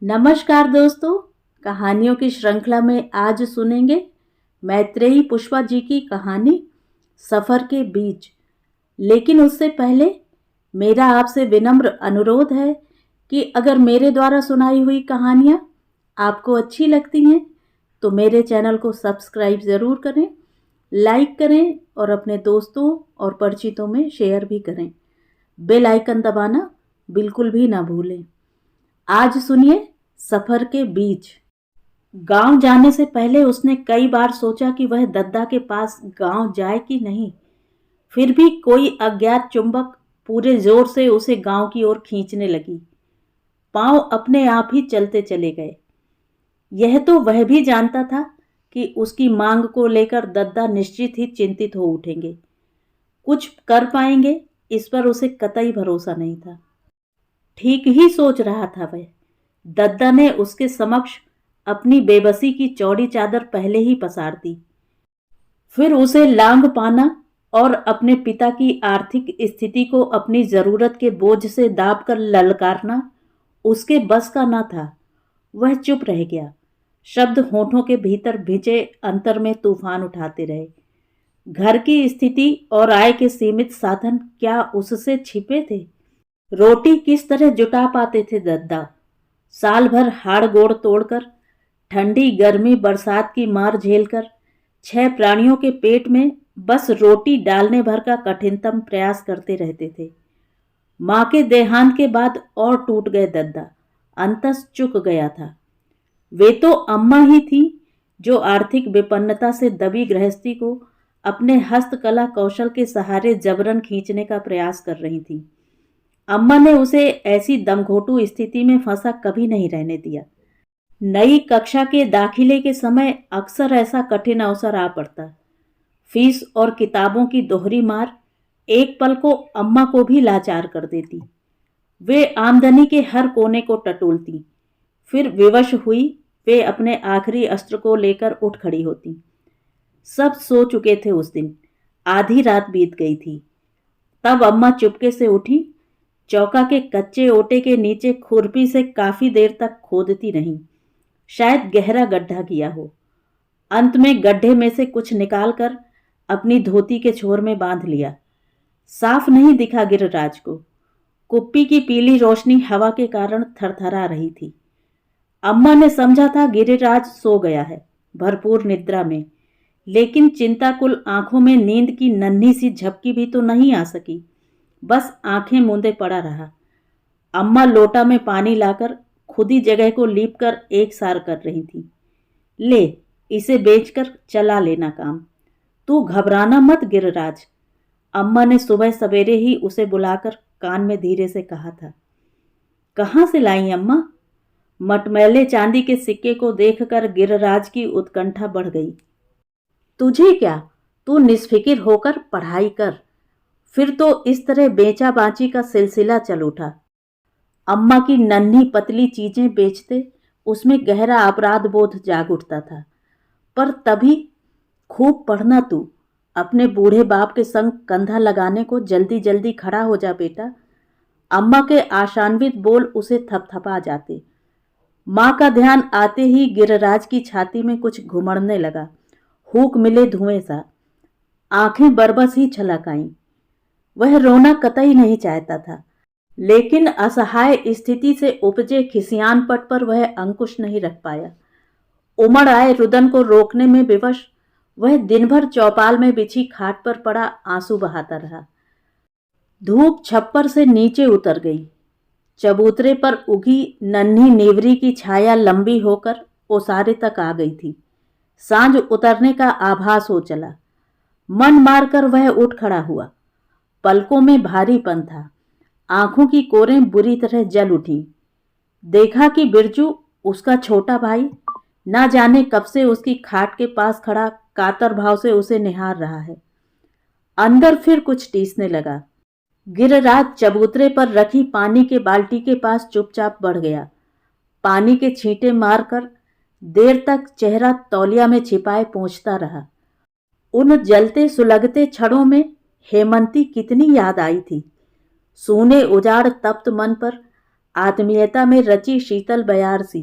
नमस्कार दोस्तों। कहानियों की श्रृंखला में आज सुनेंगे मैत्रेयी पुष्पा जी की कहानी सफ़र के बीच। लेकिन उससे पहले मेरा आपसे विनम्र अनुरोध है कि अगर मेरे द्वारा सुनाई हुई कहानियाँ आपको अच्छी लगती हैं तो मेरे चैनल को सब्सक्राइब ज़रूर करें, लाइक करें और अपने दोस्तों और परिचितों में शेयर भी करें। बेल आइकन दबाना बिल्कुल भी ना भूलें। आज सुनिए सफर के बीच। गांव जाने से पहले उसने कई बार सोचा कि वह दद्दा के पास गांव जाए कि नहीं। फिर भी कोई अज्ञात चुंबक पूरे जोर से उसे गांव की ओर खींचने लगी। पांव अपने आप ही चलते चले गए। यह तो वह भी जानता था कि उसकी मांग को लेकर दद्दा निश्चित ही चिंतित हो उठेंगे। कुछ कर पाएंगे इस पर उसे कतई भरोसा नहीं था। ठीक ही सोच रहा था वह। दद्दा ने उसके समक्ष अपनी बेबसी की चौड़ी चादर पहले ही पसार दी। फिर उसे लांग पाना और अपने पिता की आर्थिक स्थिति को अपनी जरूरत के बोझ से दाब कर ललकारना उसके बस का न था। वह चुप रह गया। शब्द होठों के भीतर भिजे अंतर में तूफान उठाते रहे। घर की स्थिति और आय के सीमित साधन क्या उससे छिपे थे? रोटी किस तरह जुटा पाते थे दद्दा? साल भर हाड़ गोड़ तोड़कर, ठंडी गर्मी बरसात की मार झेलकर, 6 प्राणियों के पेट में बस रोटी डालने भर का कठिनतम प्रयास करते रहते थे। माँ के देहांत के बाद और टूट गए दद्दा। अंतस चुक गया था। वे तो अम्मा ही थी जो आर्थिक विपन्नता से दबी गृहस्थी को अपने हस्तकला कौशल के सहारे जबरन खींचने का प्रयास कर रही थी। अम्मा ने उसे ऐसी दमघोटू स्थिति में फंसा कभी नहीं रहने दिया। नई कक्षा के दाखिले के समय अक्सर ऐसा कठिन अवसर आ पड़ता। फीस और किताबों की दोहरी मार एक पल को अम्मा को भी लाचार कर देती। वे आमदनी के हर कोने को टटोलती। फिर विवश हुई वे अपने आखिरी अस्त्र को लेकर उठ खड़ी होती। सब सो चुके थे उस दिन। आधी रात बीत गई थी। तब अम्मा चुपके से उठी। चौका के कच्चे ओटे के नीचे खुरपी से काफी देर तक खोदती रहीं। शायद गहरा गड्ढा किया हो। अंत में गड्ढे में से कुछ निकालकर अपनी धोती के छोर में बांध लिया। साफ नहीं दिखा गिरिराज को। कुप्पी की पीली रोशनी हवा के कारण थरथरा रही थी। अम्मा ने समझा था गिरिराज सो गया है, भरपूर निद्रा में। लेकिन चिंताकुल आंखों में नींद की नन्ही सी झपकी भी तो नहीं आ सकी। बस आंखें मूंदे पड़ा रहा। अम्मा लोटा में पानी लाकर खुदी जगह को लीप कर एक सार कर रही थी। ले, इसे बेचकर चला लेना काम। तू घबराना मत गिरिराज। अम्मा ने सुबह सवेरे ही उसे बुलाकर कान में धीरे से कहा था। कहाँ से लाई अम्मा? मटमैले चांदी के सिक्के को देखकर गिरिराज की उत्कंठा बढ़ गई। तुझे क्या, तू निस्फिकिर होकर पढ़ाई कर। फिर तो इस तरह बेचा बाची का सिलसिला चल उठा। अम्मा की नन्ही पतली चीजें बेचते उसमें गहरा अपराध बोध जाग उठता था। पर तभी खूब पढ़ना तू। अपने बूढ़े बाप के संग कंधा लगाने को जल्दी जल्दी खड़ा हो जा बेटा। अम्मा के आशान्वित बोल उसे थपथपा जाते। माँ का ध्यान आते ही गिरिराज की छाती में कुछ घुमड़ने लगा। हुक मिले धुएं सा। आंखें बरबस ही छलक आईं। वह रोना कतई नहीं चाहता था, लेकिन असहाय स्थिति से उपजे खिसियान पट पर वह अंकुश नहीं रख पाया। उमड़ आए रुदन को रोकने में विवश वह दिन भर चौपाल में बिछी खाट पर पड़ा आंसू बहाता रहा। धूप छप्पर से नीचे उतर गई। चबूतरे पर उगी नन्ही नेवरी की छाया लंबी होकर ओसारे तक आ गई थी। सांझ उतरने का आभास हो चला। मन मारकर वह उठ खड़ा हुआ। पलकों में भारीपन था। आंखों की कोरें बुरी तरह जल उठी। देखा कि बिरजू, उसका छोटा भाई, ना जाने कब से उसकी खाट के पास खड़ा कातर भाव से उसे निहार रहा है। अंदर फिर कुछ टीसने लगा। गिरिराज चबूतरे पर रखी पानी के बाल्टी के पास चुपचाप बढ़ गया। पानी के छींटे मारकर देर तक चेहरा तौलिया में छिपाए पोंछता रहा। उन जलते सुलगते क्षणों में हेमंती कितनी याद आई थी। सूने उजाड़ तप्त मन पर आत्मीयता में रची शीतल बयार सी।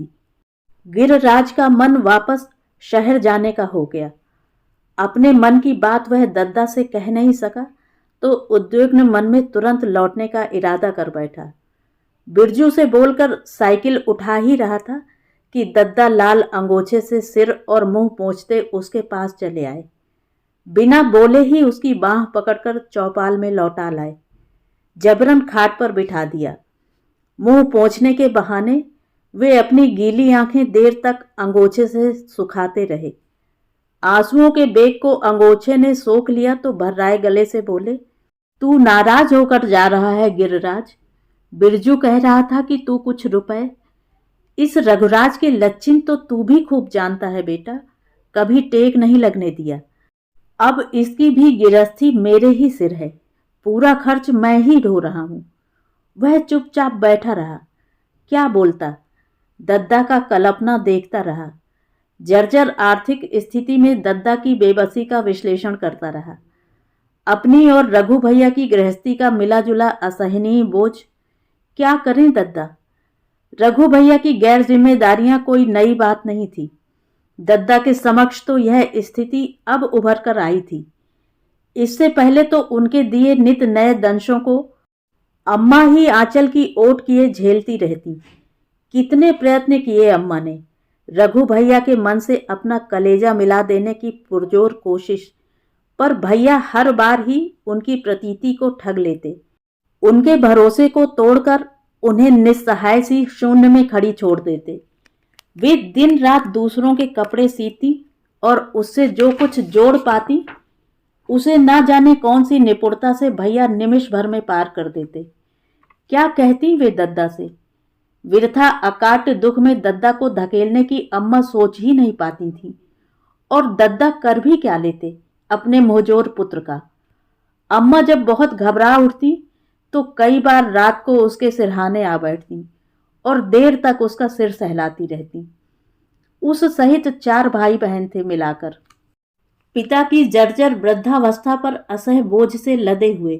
गिरिराज का मन वापस शहर जाने का हो गया। अपने मन की बात वह दद्दा से कह नहीं सका तो उद्विग्न मन में तुरंत लौटने का इरादा कर बैठा। बिरजू से बोलकर साइकिल उठा ही रहा था कि दद्दा लाल अंगोछे से सिर और मुंह पोंछते उसके पास चले आए। बिना बोले ही उसकी बांह पकड़कर चौपाल में लौटा लाए। जबरन खाट पर बिठा दिया। मुंह पोंछने के बहाने वे अपनी गीली आंखें देर तक अंगोछे से सुखाते रहे। आंसुओं के बेग को अंगोछे ने सोख लिया तो भर्राए गले से बोले, तू नाराज होकर जा रहा है गिरिराज। बिरजू कह रहा था कि तू कुछ रुपए। इस रघुराज के लच्छिन तो तू भी खूब जानता है बेटा, कभी टेक नहीं लगने दिया। अब इसकी भी गिरस्थी मेरे ही सिर है, पूरा खर्च मैं ही ढो रहा हूं। वह चुपचाप बैठा रहा, क्या बोलता। दद्दा का कल्पना देखता रहा। जर्जर आर्थिक स्थिति में दद्दा की बेबसी का विश्लेषण करता रहा। अपनी और रघु भैया की गृहस्थी का मिला जुला असहनीय बोझ। क्या करें दद्दा। रघु भैया की गैर जिम्मेदारियां कोई नई बात नहीं थी। दद्दा के समक्ष तो यह स्थिति अब उभर कर आई थी। इससे पहले तो उनके दिए नित नए दंशों को अम्मा ही आंचल की ओट किए झेलती रहती। कितने प्रयत्न किए अम्मा ने रघु भैया के मन से अपना कलेजा मिला देने की पुरजोर कोशिश, पर भैया हर बार ही उनकी प्रतीति को ठग लेते। उनके भरोसे को तोड़कर उन्हें निस्सहाय सी शून्य में खड़ी छोड़ देते। वे दिन रात दूसरों के कपड़े सीती और उससे जो कुछ जोड़ पाती उसे ना जाने कौन सी निपुणता से भैया निमिष भर में पार कर देते। क्या कहती वे दद्दा से। विरथा अकाट्य दुख में दद्दा को धकेलने की अम्मा सोच ही नहीं पाती थी। और दद्दा कर भी क्या लेते अपने मोहजोर पुत्र का। अम्मा जब बहुत घबरा उठती तो कई बार रात को उसके सिरहाने आ बैठती और देर तक उसका सिर सहलाती रहती। उस सहित 4 भाई बहन थे मिलाकर। पिता की जर्जर वृद्धावस्था पर असह बोझ से लदे हुए,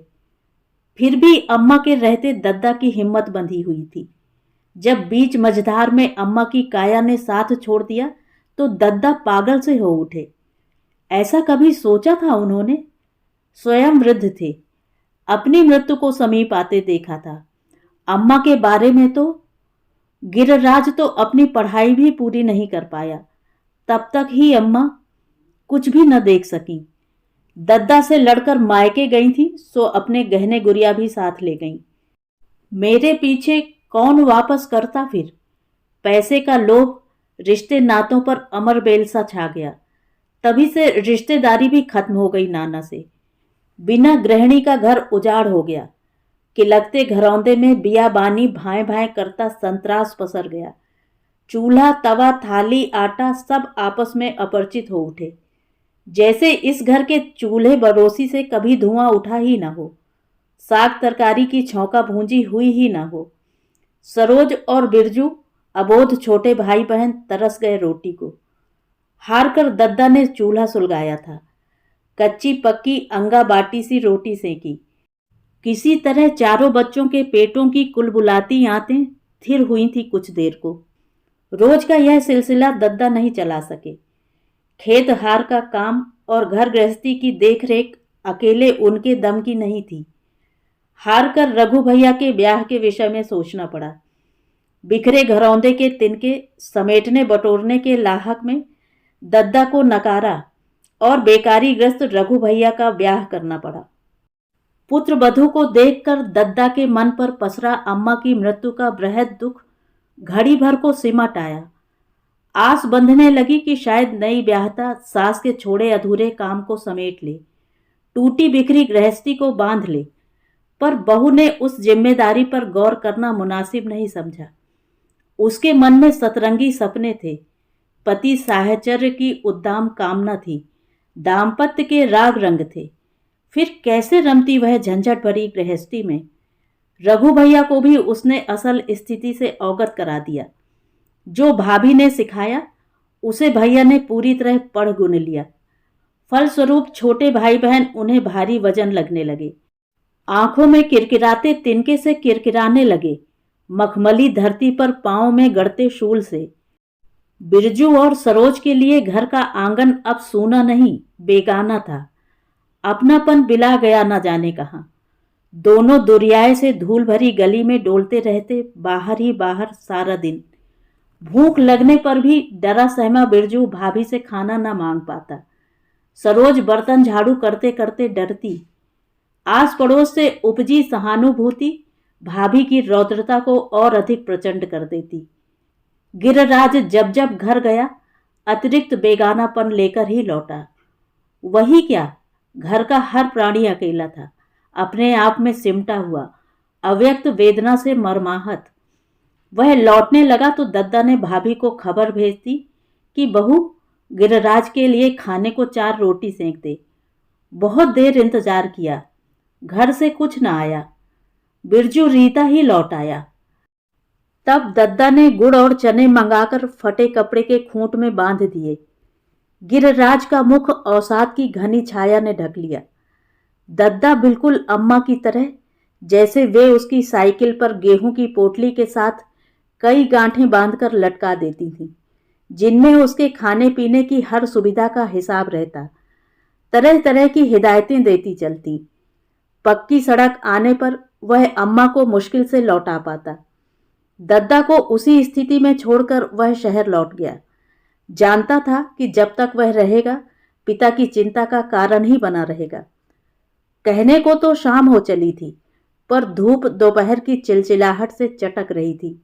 फिर भी अम्मा के रहते दद्दा की हिम्मत बंधी हुई थी। जब बीच मझधार में अम्मा की काया ने साथ छोड़ दिया तो दद्दा पागल से हो उठे। ऐसा कभी सोचा था उन्होंने। स्वयं वृद्ध थे, अपनी मृत्यु को समीप आते देखा था। अम्मा के बारे में तो गिरिराज तो अपनी पढ़ाई भी पूरी नहीं कर पाया, तब तक ही अम्मा कुछ भी न देख सकी। दद्दा से लड़कर मायके गई थी सो अपने गहने गुड़िया भी साथ ले गई। मेरे पीछे कौन वापस करता फिर। पैसे का लोभ रिश्ते नातों पर अमर बेल सा छा गया। तभी से रिश्तेदारी भी खत्म हो गई नाना से। बिना गृहिणी का घर उजाड़ हो गया। किलकते घरौंदे में बियाबानी भाएं भाएं करता संतरास पसर गया। चूल्हा तवा थाली आटा सब आपस में अपरिचित हो उठे, जैसे इस घर के चूल्हे बरोसी से कभी धुआं उठा ही ना हो, साग तरकारी की छौंका भूंजी हुई ही ना हो। सरोज और बिरजू अबोध छोटे भाई बहन तरस गए रोटी को। हार कर दद्दा ने चूल्हा सुलगाया था। कच्ची पक्की अंगा बाटी सी रोटी सेंकी। किसी तरह चारों बच्चों के पेटों की कुलबुलाती आंतें थिर हुई थी कुछ देर को। रोज का यह सिलसिला दद्दा नहीं चला सके। खेत हार का काम और घर गृहस्थी की देखरेख अकेले उनके दम की नहीं थी। हार कर रघु भैया के ब्याह के विषय में सोचना पड़ा। बिखरे घरौंदे के तिनके समेटने बटोरने के लाहक में दद्दा को नकारा और बेकारी ग्रस्त रघु भैया का ब्याह करना पड़ा। पुत्र वधू को देखकर दद्दा के मन पर पसरा अम्मा की मृत्यु का बृहद दुख घड़ी भर को सिमट आया। आस बंधने लगी कि शायद नई ब्याहता सास के छोड़े अधूरे काम को समेट ले, टूटी बिखरी गृहस्थी को बांध ले। पर बहू ने उस जिम्मेदारी पर गौर करना मुनासिब नहीं समझा। उसके मन में सतरंगी सपने थे, पति साहचर्य की उद्दाम कामना थी, दाम्पत्य के राग रंग थे। फिर कैसे रमती वह झंझट भरी गृहस्थी में। रघु भैया को भी उसने असल स्थिति से अवगत करा दिया। जो भाभी ने सिखाया उसे भैया ने पूरी तरह पढ़ गुन लिया। फलस्वरूप छोटे भाई बहन उन्हें भारी वजन लगने लगे। आंखों में किरकिराते तिनके से किरकिराने लगे, मखमली धरती पर पांव में गड़ते शूल से। बिरजू और सरोज के लिए घर का आंगन अब सूना नहीं, बेगाना था। अपनापन बिला गया न जाने कहाँ। दोनों दुरियाए से धूल भरी गली में डोलते रहते, बाहर ही बाहर सारा दिन। भूख लगने पर भी डरा सहमा बिरजू भाभी से खाना न मांग पाता। सरोज बर्तन झाड़ू करते करते डरती। आस पड़ोस से उपजी सहानुभूति भाभी की रौद्रता को और अधिक प्रचंड कर देती। गिरिराज जब जब घर गया अतिरिक्त बेगानापन लेकर ही लौटा। वही क्या, घर का हर प्राणी अकेला था, अपने आप में सिमटा हुआ, अव्यक्त वेदना से मर्माहत। वह लौटने लगा तो दद्दा ने भाभी को खबर भेज दी कि बहू गिरिराज के लिए खाने को 4 रोटी सेंक दे। बहुत देर इंतजार किया, घर से कुछ न आया। बिरजू रीता ही लौट आया। तब दद्दा ने गुड़ और चने मंगाकर फटे कपड़े के खूंट में बांध दिए। गिरिराज का मुख अवसाद की घनी छाया ने ढक लिया। दद्दा बिल्कुल अम्मा की तरह, जैसे वे उसकी साइकिल पर गेहूं की पोटली के साथ कई गांठें बांधकर लटका देती थीं, जिनमें उसके खाने पीने की हर सुविधा का हिसाब रहता। तरह तरह की हिदायतें देती चलती। पक्की सड़क आने पर वह अम्मा को मुश्किल से लौटा पाता। दद्दा को उसी स्थिति में छोड़कर वह शहर लौट गया। जानता था कि जब तक वह रहेगा पिता की चिंता का कारण ही बना रहेगा। कहने को तो शाम हो चली थी, पर धूप दोपहर की चिलचिलाहट से चटक रही थी।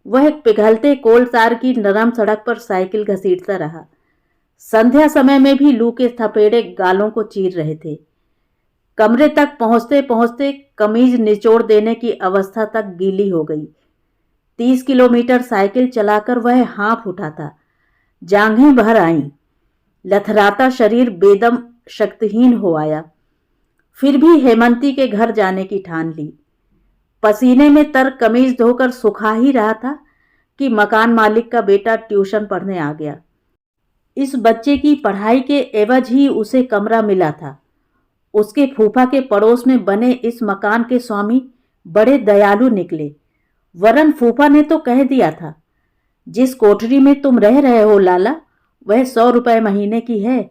वह पिघलते कोलतार की नरम सड़क पर साइकिल घसीटता रहा। संध्या समय में भी लू के थपेड़े गालों को चीर रहे थे। कमरे तक पहुंचते पहुंचते कमीज निचोड़ देने की अवस्था तक गीली हो गई। 30 किलोमीटर साइकिल चलाकर वह हाँफ उठा था। जांघें भर आईं। लथराता शरीर बेदम शक्तिहीन हो आया। फिर भी हेमंती के घर जाने की ठान ली। पसीने में तर कमीज धोकर सुखा ही रहा था कि मकान मालिक का बेटा ट्यूशन पढ़ने आ गया। इस बच्चे की पढ़ाई के एवज ही उसे कमरा मिला था। उसके फूफा के पड़ोस में बने इस मकान के स्वामी बड़े दयालु निकले। वरन फूफा ने तो कह दिया था, जिस कोठरी में तुम रह रहे हो लाला, वह 100 रुपए महीने की है,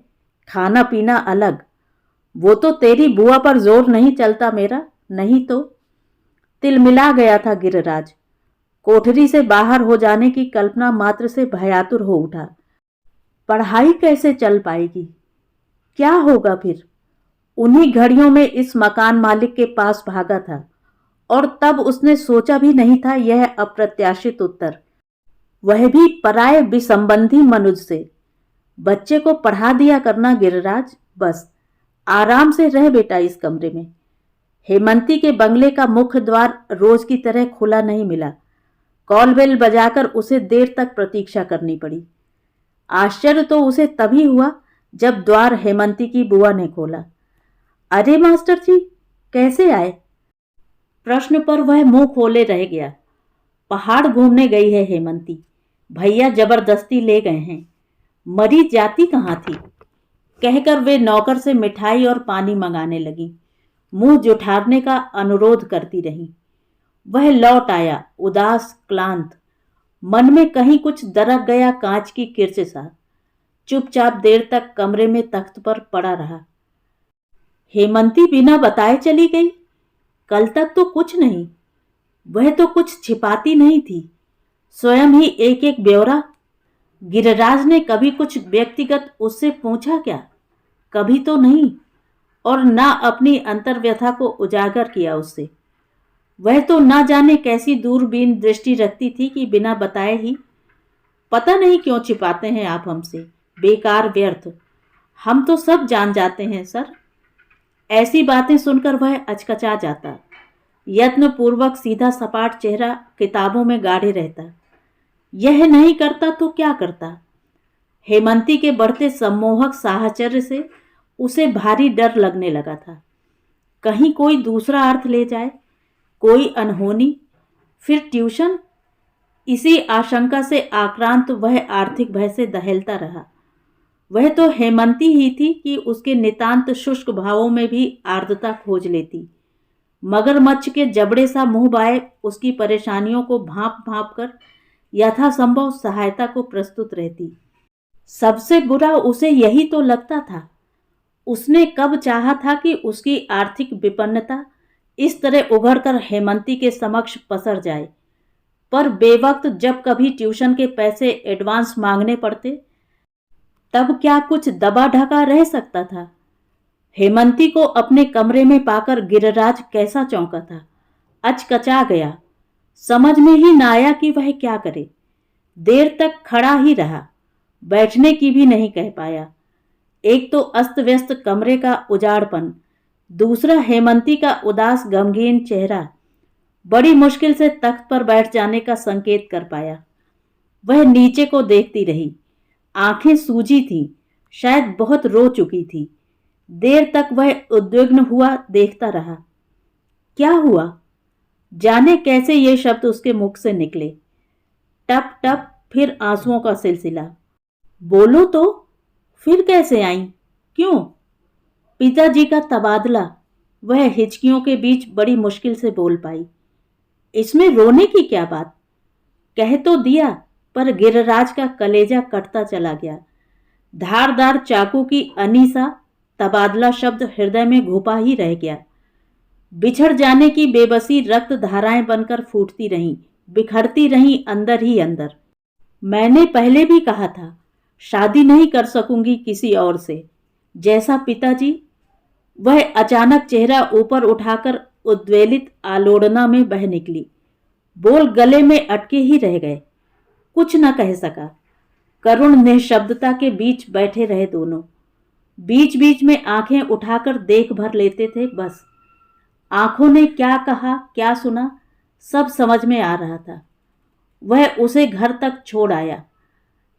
खाना पीना अलग। वो तो तेरी बुआ पर जोर नहीं चलता मेरा, नहीं तो। तिलमिला गया था गिरिराज। कोठरी से बाहर हो जाने की कल्पना मात्र से भयातुर हो उठा। पढ़ाई कैसे चल पाएगी? क्या होगा फिर? उन्हीं घड़ियों में इस मकान मालिक के पास भागा था और तब उसने सोचा भी नहीं था यह अप्रत्याशित उत्तर, वह भी पराये विसंबंधी मनुज से। बच्चे को पढ़ा दिया करना गिरिराज, बस आराम से रह बेटा इस कमरे में। हेमंती के बंगले का मुख्य द्वार रोज की तरह खुला नहीं मिला। कॉल बेल बजाकर उसे देर तक प्रतीक्षा करनी पड़ी। आश्चर्य तो उसे तभी हुआ जब द्वार हेमंती की बुआ ने खोला। अरे मास्टर जी, कैसे आए? प्रश्न पर वह मुंह खोले रह गया। पहाड़ घूमने गई है हेमंती, भैया जबरदस्ती ले गए हैं। मरी जाती कहाँ थी? कहकर वे नौकर से मिठाई और पानी मंगाने लगी। मुंह जुठारने का अनुरोध करती रही। वह लौट आया, उदास क्लांत, मन में कहीं कुछ दरक गया कांच की किरच सा। चुपचाप देर तक कमरे में तख्त पर पड़ा रहा। हेमंती बिना बताए चली गई। कल तक तो कुछ नहीं। वह तो कुछ छिपाती नहीं थी, स्वयं ही एक एक ब्यौरा। गिरिराज ने कभी कुछ व्यक्तिगत उससे पूछा क्या? कभी तो नहीं। और ना अपनी अंतर्व्यथा को उजागर किया उससे। वह तो ना जाने कैसी दूरबीन दृष्टि रखती थी कि बिना बताए ही, पता नहीं क्यों छिपाते हैं आप हमसे, बेकार व्यर्थ, हम तो सब जान जाते हैं सर। ऐसी बातें सुनकर वह अचकचा जाता। यत्नपूर्वक सीधा सपाट चेहरा किताबों में गाढ़े रहता। यह नहीं करता तो क्या करता? हेमंती के बढ़ते सम्मोहक साहचर्य से उसे भारी डर लगने लगा था। कहीं कोई दूसरा अर्थ ले जाए, कोई अनहोनी, फिर ट्यूशन। इसी आशंका से आक्रांत वह आर्थिक भय से दहलता रहा। वह तो हेमंती ही थी कि उसके नितांत शुष्क भावों में भी आर्द्रता खोज लेती। मगरमच्छ के जबड़े सा मुंह बाए उसकी परेशानियों को भांप भांप कर यथासंभव सहायता को प्रस्तुत रहती। सबसे बुरा उसे यही तो लगता था। उसने कब चाहा था कि उसकी आर्थिक विपन्नता इस तरह उभरकर हेमंती के समक्ष पसर जाए, पर बेवक्त जब कभी ट्यूशन के पैसे एडवांस मांगने पड़ते तब क्या कुछ दबा ढका रह सकता था। हेमंती को अपने कमरे में पाकर गिरिराज कैसा चौंका था, अचकचा गया। समझ में ही न आया कि वह क्या करे। देर तक खड़ा ही रहा, बैठने की भी नहीं कह पाया। एक तो अस्त व्यस्त कमरे का उजाड़पन, दूसरा हेमंती का उदास गमगीन चेहरा। बड़ी मुश्किल से तख्त पर बैठ जाने का संकेत कर पाया। वह नीचे को देखती रही, आंखें सूजी थीं, शायद बहुत रो चुकी थी। देर तक वह उद्विग्न हुआ देखता रहा। क्या हुआ? जाने कैसे ये शब्द उसके मुख से निकले। टप टप, फिर आंसुओं का सिलसिला। बोलो तो, फिर कैसे आई? क्यों? पिताजी का तबादला, वह हिचकियों के बीच बड़ी मुश्किल से बोल पाई। इसमें रोने की क्या बात? कह तो दिया, पर गिरिराज का कलेजा कटता चला गया। धारदार चाकू की अनीसा तबादला शब्द हृदय में घुपा ही रह गया। बिछड़ जाने की बेबसी रक्त धाराएं बनकर फूटती रहीं, बिखरती रहीं अंदर ही अंदर। मैंने पहले भी कहा था, शादी नहीं कर सकूंगी किसी और से, जैसा पिताजी। वह अचानक चेहरा ऊपर उठाकर उद्वेलित आलोड़ना में बह निकली। बोल गले में अटके ही रह गए। कुछ न कह सका। करुण निशब्दता के बीच बैठे रहे दोनों। बीच बीच में आंखें उठाकर देख भर लेते थे बस। आंखों ने क्या कहा, क्या सुना, सब समझ में आ रहा था। वह उसे घर तक छोड़ आया।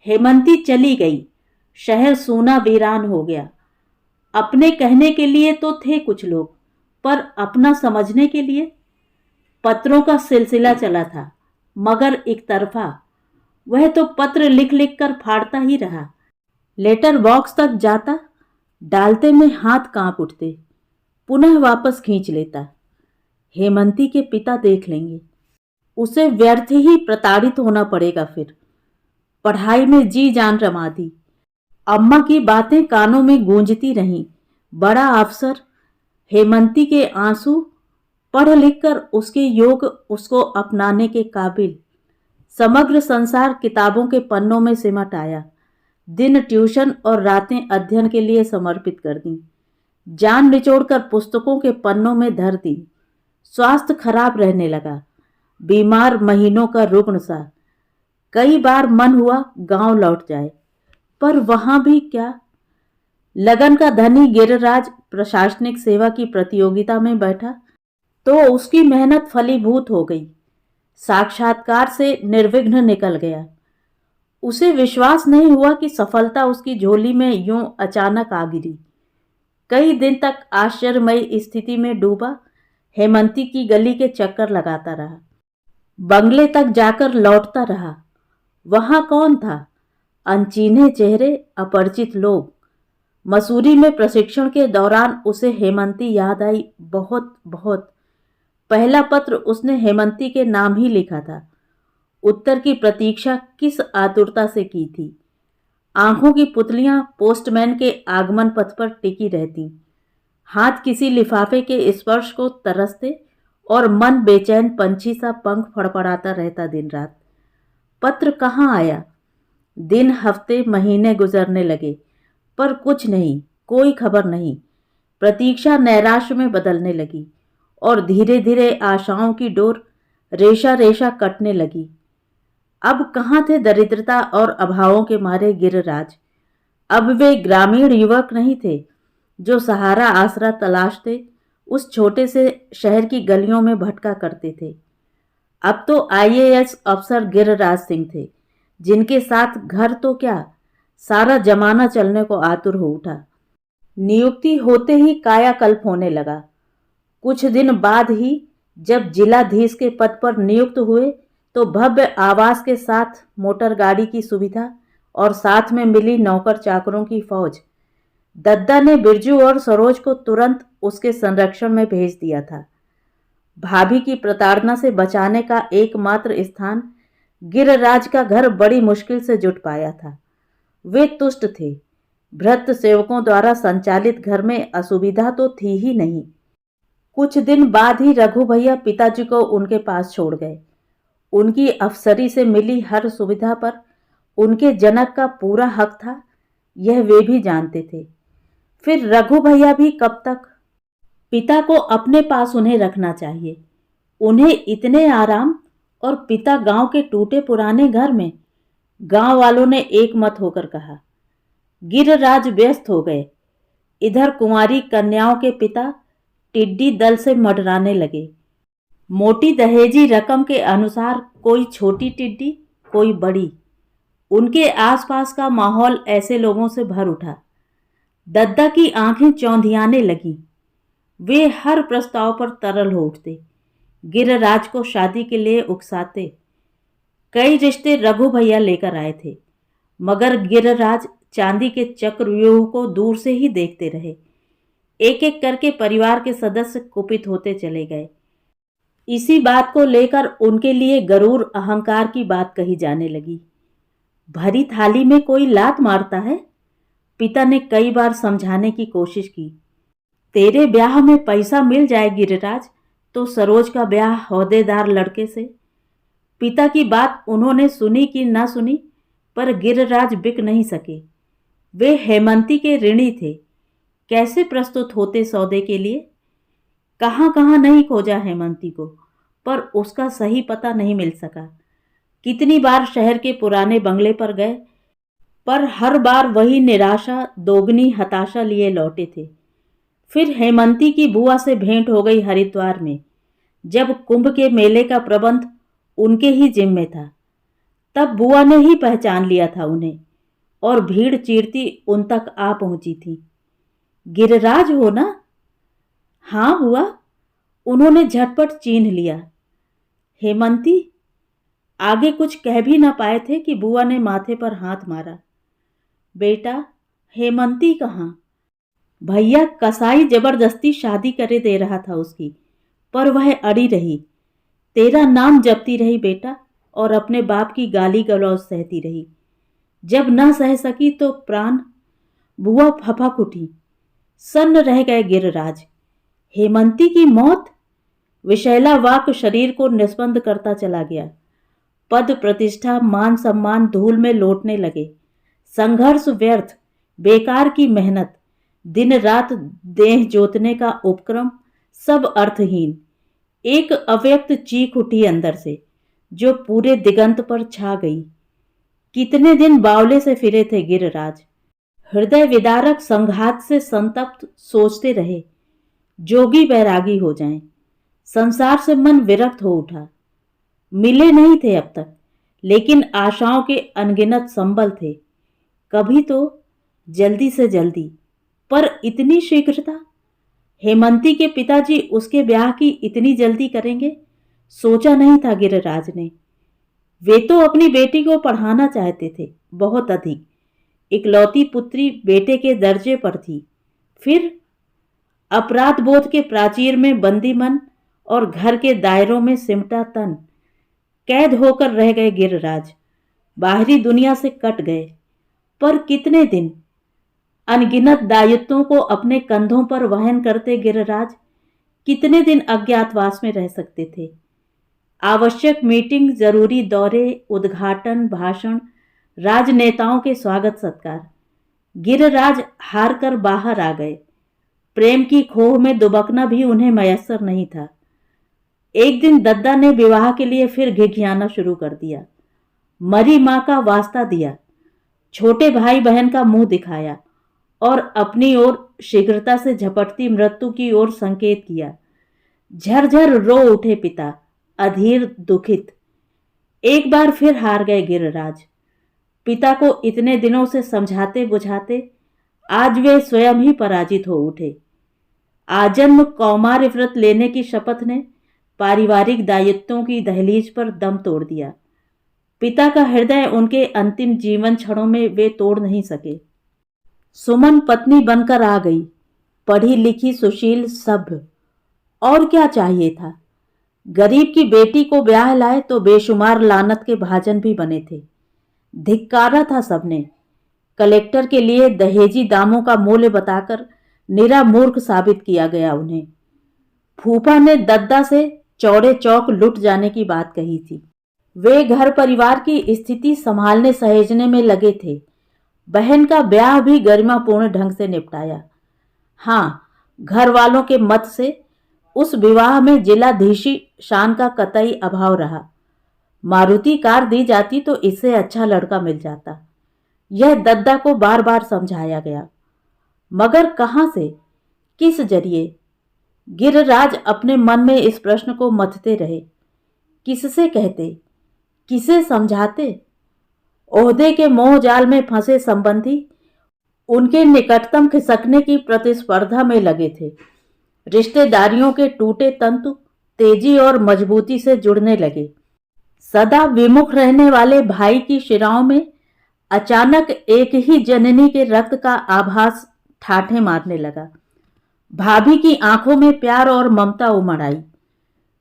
हेमंती चली गई। शहर सूना वीरान हो गया। अपने कहने के लिए तो थे कुछ लोग, पर अपना समझने के लिए? पत्रों का सिलसिला चला था, मगर एक तरफा। वह तो पत्र लिख लिख कर फाड़ता ही रहा। लेटर बॉक्स तक जाता, डालते में हाथ कांप उठते, पुनः वापस खींच लेता। हेमंती के पिता देख लेंगे, उसे व्यर्थ ही प्रताड़ित होना पड़ेगा। फिर पढ़ाई में जी जान रमा दी। अम्मा की बातें कानों में गूंजती रहीं। बड़ा अफसर। हेमंती के आंसू, पढ़ लिख कर उसके योग उसको अपनाने के काबिल। समग्र संसार किताबों के पन्नों में सिमट आया। दिन ट्यूशन और रातें अध्ययन के लिए समर्पित कर दी। जान निचोड़कर पुस्तकों के पन्नों में धर दी। स्वास्थ्य खराब रहने लगा, बीमार महीनों का रुग्ण सा। कई बार मन हुआ गांव लौट जाए, पर वहां भी क्या। लगन का धनी गिरिराज प्रशासनिक सेवा की प्रतियोगिता में बैठा तो उसकी मेहनत फलीभूत हो गई। साक्षात्कार से निर्विघ्न निकल गया। उसे विश्वास नहीं हुआ कि सफलता उसकी झोली में यूं अचानक आ गिरी। कई दिन तक आश्चर्यमयी स्थिति में डूबा हेमंती की गली के चक्कर लगाता रहा। बंगले तक जाकर लौटता रहा। वहां कौन था? अनचिन्हे चेहरे, अपरिचित लोग। मसूरी में प्रशिक्षण के दौरान उसे हेमंती याद आई, बहुत बहुत। पहला पत्र उसने हेमंती के नाम ही लिखा था। उत्तर की प्रतीक्षा किस आतुरता से की थी। आंखों की पुतलियां पोस्टमैन के आगमन पथ पर टिकी रहती, हाथ किसी लिफाफे के स्पर्श को तरसते और मन बेचैन पंछी सा पंख फड़फड़ाता रहता दिन रात। पत्र कहाँ आया? दिन, हफ्ते, महीने गुजरने लगे, पर कुछ नहीं, कोई खबर नहीं। प्रतीक्षा नैराश्य में बदलने लगी और धीरे धीरे आशाओं की डोर रेशा रेशा कटने लगी। अब कहाँ थे दरिद्रता और अभावों के मारे गिरिराज? अब वे ग्रामीण युवक नहीं थे जो सहारा आसरा तलाशते उस छोटे से शहर की गलियों में भटका करते थे। अब तो आईएएस अफसर गिरिराज सिंह थे, जिनके साथ घर तो क्या, सारा जमाना चलने को आतुर हो उठा। नियुक्ति होते ही कायाकल्प होने लगा। कुछ दिन बाद ही जब जिलाधीश के पद पर नियुक्त हुए तो भव्य आवास के साथ मोटर गाड़ी की सुविधा और साथ में मिली नौकर चाकरों की फौज। दद्दा ने बिरजू और सरोज को तुरंत उसके संरक्षण में भेज दिया था। भाभी की प्रताड़ना से बचाने का एकमात्र स्थान गिरिराज का घर बड़ी मुश्किल से जुट पाया था। वे तुष्ट थे। भृत्य सेवकों द्वारा संचालित घर में असुविधा तो थी ही नहीं। कुछ दिन बाद ही रघु भैया पिताजी को उनके पास छोड़ गए। उनकी अफसरी से मिली हर सुविधा पर उनके जनक का पूरा हक था, यह वे भी जानते थे। फिर रघु भैया भी कब तक? पिता को अपने पास उन्हें रखना चाहिए। उन्हें इतने आराम, और पिता गांव के टूटे पुराने घर में। गांव वालों ने एक मत होकर कहा। गिरिराज व्यस्त हो गए। इधर कुंवारी कन्याओं के पिता टिड्डी दल से मडराने लगे। मोटी दहेजी रकम के अनुसार कोई छोटी टिड्डी, कोई बड़ी। उनके आसपास का माहौल ऐसे लोगों से भर उठा। दद्दा की आंखें चौंधियाने लगीं। वे हर प्रस्ताव पर तरल हो उठते, गिरिराज को शादी के लिए उकसाते। कई रिश्ते रघु भैया लेकर आए थे, मगर गिरिराज चांदी के चक्रव्यूह को दूर से ही देखते रहे। एक एक करके परिवार के सदस्य कुपित होते चले गए। इसी बात को लेकर उनके लिए गरूर अहंकार की बात कही जाने लगी। भरी थाली में कोई लात मारता है? पिता ने कई बार समझाने की कोशिश की। तेरे ब्याह में पैसा मिल जाए गिरिराज, तो सरोज का ब्याह औहदेदार लड़के से। पिता की बात उन्होंने सुनी कि ना सुनी, पर गिरिराज बिक नहीं सके। वे हेमंती के ऋणी थे। कैसे प्रस्तुत होते सौदे के लिए? कहाँ कहाँ नहीं खोजा हेमंती को, पर उसका सही पता नहीं मिल सका। कितनी बार शहर के पुराने बंगले पर गए, पर हर बार वही निराशा, दोगुनी हताशा लिए लौटे थे। फिर हेमंती की बुआ से भेंट हो गई हरिद्वार में, जब कुंभ के मेले का प्रबंध उनके ही जिम्मे था। तब बुआ ने ही पहचान लिया था उन्हें, और भीड़ चीरती उन तक आ पहुंची थी। गिरिराज हो ना? हाँ बुआ, उन्होंने झटपट चिन्ह लिया। हेमंती? आगे कुछ कह भी ना पाए थे कि बुआ ने माथे पर हाथ मारा। बेटा, हेमंती कहाँ? भैया कसाई जबरदस्ती शादी करे दे रहा था उसकी, पर वह अड़ी रही। तेरा नाम जपती रही बेटा, और अपने बाप की गाली गलौज सहती रही। जब न सह सकी तो प्राण। बुआ फपक उठी। सन्न रह गए गिरिराज। हेमंती की मौत? विशैला वाक शरीर को निस्पंद करता चला गया। पद प्रतिष्ठा, मान सम्मान धूल में लौटने लगे। संघर्ष व्यर्थ, बेकार की मेहनत, दिन रात देह जोतने का उपक्रम, सब अर्थहीन। एक अव्यक्त चीख उठी अंदर से, जो पूरे दिगंत पर छा गई। कितने दिन बावले से फिरे थे गिरिराज। हृदय विदारक संघात से संतप्त सोचते रहे, जोगी बैरागी हो जाएं। संसार से मन विरक्त हो उठा। मिले नहीं थे अब तक, लेकिन आशाओं के अनगिनत संबल थे। कभी तो जल्दी से जल्दी, पर इतनी शीघ्रता? हेमंती के पिताजी उसके ब्याह की इतनी जल्दी करेंगे, सोचा नहीं था गिरिराज ने। वे तो अपनी बेटी को पढ़ाना चाहते थे, बहुत अधिक। इकलौती पुत्री बेटे के दर्जे पर थी। फिर अपराध बोध के प्राचीर में बंदी मन, और घर के दायरों में सिमटा तन। कैद होकर रह गए गिरिराज। बाहरी दुनिया से कट गए, पर कितने दिन? अनगिनत दायित्वों को अपने कंधों पर वहन करते गिरिराज कितने दिन अज्ञातवास में रह सकते थे? आवश्यक मीटिंग, जरूरी दौरे, उद्घाटन, भाषण, राजनेताओं के स्वागत सत्कार। गिरिराज हार कर बाहर आ गए। प्रेम की खोह में दुबकना भी उन्हें मयस्सर नहीं था। एक दिन दद्दा ने विवाह के लिए फिर घिघियाना शुरू कर दिया। मरी मां का वास्ता दिया, छोटे भाई बहन का मुंह दिखाया, और अपनी ओर शीघ्रता से झपटती मृत्यु की ओर संकेत किया। झरझर रो उठे पिता, अधीर, दुखित। एक बार फिर हार गए गिरिराज। पिता को इतने दिनों से समझाते बुझाते आज वे स्वयं ही पराजित हो उठे। आजन्म कौमार्य व्रत लेने की शपथ ने पारिवारिक दायित्वों की दहलीज पर दम तोड़ दिया। पिता का हृदय उनके अंतिम जीवन क्षणों में वे तोड़ नहीं सके। सुमन पत्नी बनकर आ गई, पढ़ी लिखी, सुशील, सभ्य। और क्या चाहिए था? गरीब की बेटी को ब्याह लाए तो बेशुमार लानत के भाजन भी बने थे। धिक्कारा था सबने। कलेक्टर के लिए दहेजी दामों का मूल्य बताकर निरा मूर्ख साबित किया गया उन्हें। फूफा ने दद्दा से चौड़े चौक लुट जाने की बात कही थी। वे घर परिवार की स्थिति संभालने सहेजने में लगे थे। बहन का ब्याह भी गरिमापूर्ण ढंग से निपटाया। हाँ, घर वालों के मत से उस विवाह में जिलाधीशी शान का कतई अभाव रहा। मारुति कार दी जाती तो इससे अच्छा लड़का मिल जाता, यह दद्दा को बार बार समझाया गया। मगर कहां से, किस जरिए? गिरिराज अपने मन में इस प्रश्न को मथते रहे। किससे कहते, किसे समझाते? ओहदे के मोह जाल में फंसे संबंधी उनके निकटतम खिसकने की प्रतिस्पर्धा में लगे थे। रिश्तेदारियों के टूटे तंतु तेजी और मजबूती से जुड़ने लगे। सदा विमुख रहने वाले भाई की शिराओं में अचानक एक ही जननी के रक्त का आभास ठाठे मारने लगा। भाभी की आंखों में प्यार और ममता उमड़ आई।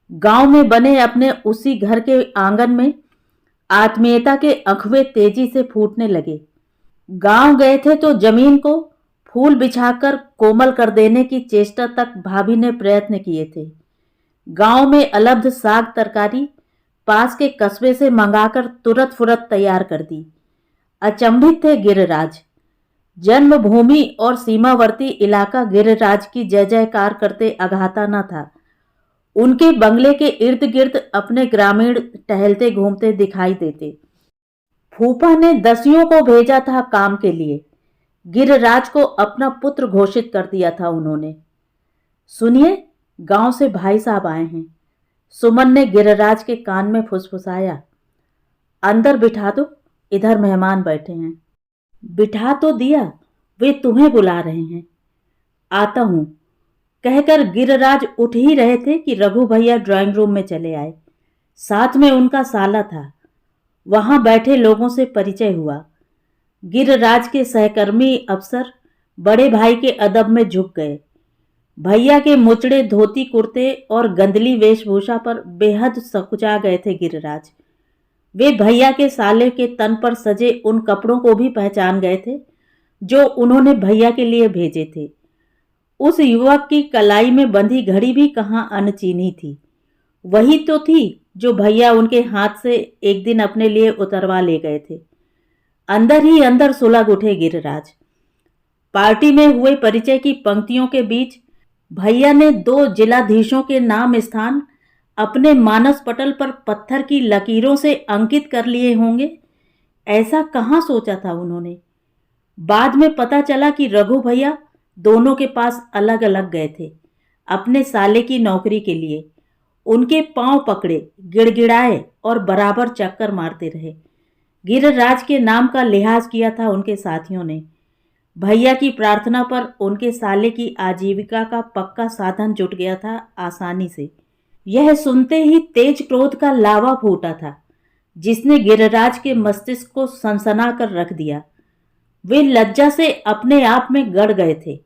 गांव में बने अपने उसी घर के आंगन में आत्मीयता के अखवे तेजी से फूटने लगे। गांव गए थे तो जमीन को फूल बिछाकर कोमल कर देने की चेष्टा तक भाभी ने प्रयत्न किए थे। गांव में अलब्ध साग तरकारी पास के कस्बे से मंगाकर तुरत फुरत तैयार कर दी। अचंभित थे गिरिराज। जन्मभूमि और सीमावर्ती इलाका गिरिराज की जय जयकार करते अघाता न था। उनके बंगले के इर्द गिर्द अपने ग्रामीण टहलते घूमते दिखाई देते। फूफा ने दसियों को भेजा था काम के लिए। गिरिराज को अपना पुत्र घोषित कर दिया था उन्होंने। सुनिए, गांव से भाई साहब आए हैं, सुमन ने गिरिराज के कान में फुसफुसाया। अंदर बिठा दो, इधर मेहमान बैठे हैं। बिठा तो दिया, वे तुम्हें बुला रहे हैं। आता हूं, कहकर गिरिराज उठ ही रहे थे कि रघु भैया ड्राइंग रूम में चले आए। साथ में उनका साला था। वहां बैठे लोगों से परिचय हुआ। गिरिराज के सहकर्मी अफसर बड़े भाई के अदब में झुक गए। भैया के मुचड़े धोती कुर्ते और गंदली वेशभूषा पर बेहद सकुचा गए थे गिरिराज। वे भैया के साले के तन पर सजे उन कपड़ों को भी पहचान गए थे जो उन्होंने भैया के लिए भेजे थे। उस युवक की कलाई में बंधी घड़ी भी कहाँ अनचीनी थी। वही तो थी जो भैया उनके हाथ से एक दिन अपने लिए उतरवा ले गए थे। अंदर ही अंदर सुलग उठे गिरिराज। पार्टी में हुए परिचय की पंक्तियों के बीच भैया ने 2 जिलाधीशों के नाम स्थान अपने मानस पटल पर पत्थर की लकीरों से अंकित कर लिए होंगे। ऐसा कहाँ सोचा था उन्होंने। बाद में पता चला कि रघु भैया दोनों के पास अलग अलग गए थे अपने साले की नौकरी के लिए। उनके पांव पकड़े, गिड़गिड़ाए और बराबर चक्कर मारते रहे। गिरिराज के नाम का लिहाज किया था उनके साथियों ने। भैया की प्रार्थना पर उनके साले की आजीविका का पक्का साधन जुट गया था आसानी से। यह सुनते ही तेज क्रोध का लावा फूटा था जिसने गिरिराज के मस्तिष्क को सनसना कर रख दिया। वे लज्जा से अपने आप में गड़ गए थे।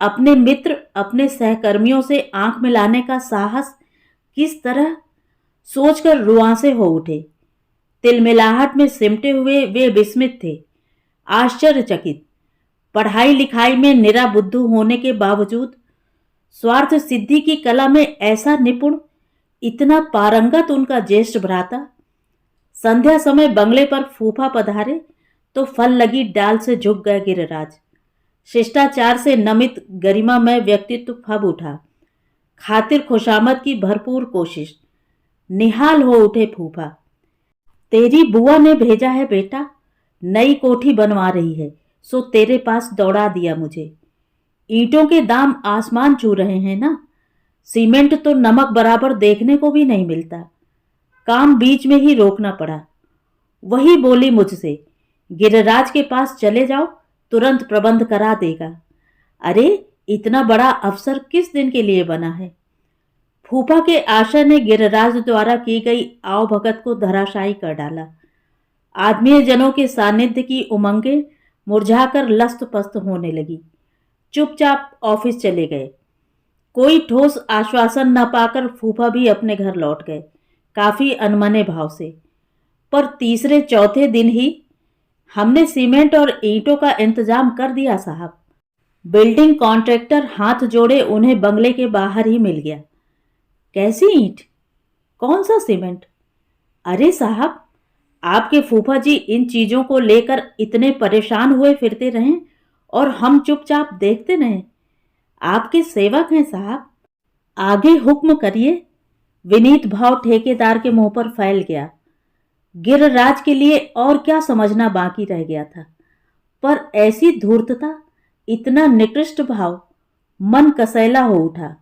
अपने मित्र, अपने सहकर्मियों से आंख मिलाने का साहस किस तरह, सोचकर रुआंसे हो उठे। तिलमिलाहट में सिमटे हुए वे विस्मित थे, आश्चर्यचकित। पढ़ाई लिखाई में निरा बुद्धू होने के बावजूद स्वार्थ सिद्धि की कला में ऐसा निपुण, इतना पारंगत उनका ज्येष्ठ भ्राता। संध्या समय बंगले पर फूफा पधारे तो फल लगी डाल से झुक गए गिरिराज। शिष्टाचार से नमित गरिमामय व्यक्तित्व फब उठा। खातिर खुशामद की भरपूर कोशिश। निहाल हो उठे फूफा। तेरी बुआ ने भेजा है बेटा, नई कोठी बनवा रही है, सो तेरे पास दौड़ा दिया मुझे। ईंटों के दाम आसमान छू रहे हैं ना। सीमेंट तो नमक बराबर देखने को भी नहीं मिलता। काम बीच में ही रोकना पड़ा। वही बोली मुझसे, गिरिराज के पास चले जाओ, तुरंत प्रबंध करा देगा। अरे, इतना बड़ा अफसर किस दिन के लिए बना है। फूफा के आशय ने गिरिराज द्वारा की गई आवभगत को धराशायी कर डाला। आदमी जनों के सानिध्य की उमंगें मुरझाकर लस्त पस्त होने लगी। चुपचाप ऑफिस चले गए। कोई ठोस आश्वासन न पाकर फूफा भी अपने घर लौट गए, काफी अनमने भाव से। पर तीसरे चौथे दिन ही हमने सीमेंट और ईंटों का इंतजाम कर दिया साहब। बिल्डिंग कॉन्ट्रैक्टर हाथ जोड़े उन्हें बंगले के बाहर ही मिल गया। कैसी ईंट? कौन सा सीमेंट? अरे साहब, आपके फूफा जी इन चीजों को लेकर इतने परेशान हुए फिरते रहें और हम चुपचाप देखते रहें। आपके सेवक हैं साहब, आगे हुक्म करिए। विनीत भाव ठेकेदार के मुंह पर फैल गया। गिरिराज के लिए और क्या समझना बाकी रह गया था, पर ऐसी धूर्तता, इतना निकृष्ट भाव, मन कसैला हो उठा।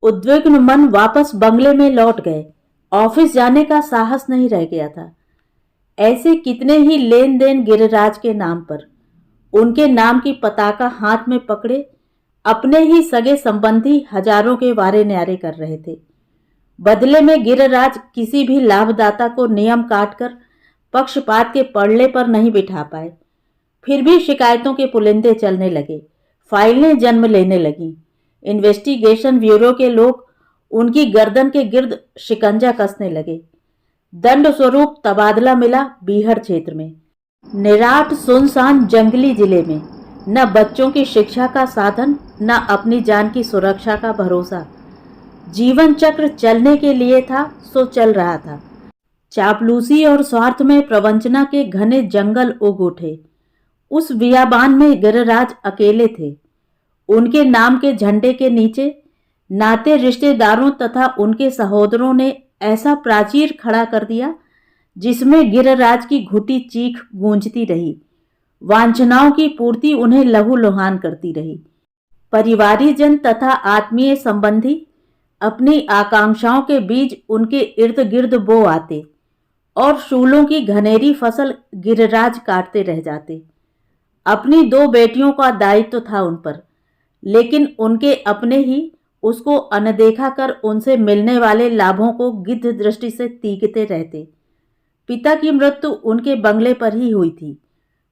उद्विग्न मन वापस बंगले में लौट गए। ऑफिस जाने का साहस नहीं रह गया था। ऐसे कितने ही लेन देन गिरिराज के नाम पर, उनके नाम की पताका हाथ में पकड़े अपने ही सगे संबंधी हजारों के वारे न्यारे कर रहे थे। बदले में गिरिराज किसी भी लाभदाता को नियम काटकर पक्षपात के पड़ले पर नहीं बिठा पाए। फिर भी शिकायतों के पुलिंदे चलने लगे, फाइलें जन्म लेने लगीं। इन्वेस्टिगेशन ब्यूरो के लोग उनकी गर्दन के गिर्द शिकंजा कसने लगे। दंड स्वरूप तबादला मिला बीहड़ क्षेत्र में, निराट सुनसान जंगली जिले में। न बच्चों की शिक्षा का साधन, न अपनी जान की सुरक्षा का भरोसा। जीवन चक्र चलने के लिए था सो चल रहा था। चापलूसी और स्वार्थ में प्रवंचना के घने जंगल उग उठे। उस बियाबान में गिरिराज अकेले थे। उनके नाम के झंडे के नीचे नाते रिश्तेदारों तथा उनके सहोदरों ने ऐसा प्राचीर खड़ा कर दिया जिसमें गिरिराज की घुटी चीख गूंजती रही। वांछनाओं की पूर्ति उन्हें लहूलुहान करती रही। परिवारीजन तथा आत्मीय संबंधी अपनी आकांक्षाओं के बीज उनके इर्द गिर्द बो आते और शूलों की घनेरी फसल गिरिराज काटते रह जाते। अपनी 2 बेटियों का दायित्व था उन पर, लेकिन उनके अपने ही उसको अनदेखा कर उनसे मिलने वाले लाभों को गिद्ध दृष्टि से तीखते रहते। पिता की मृत्यु उनके बंगले पर ही हुई थी,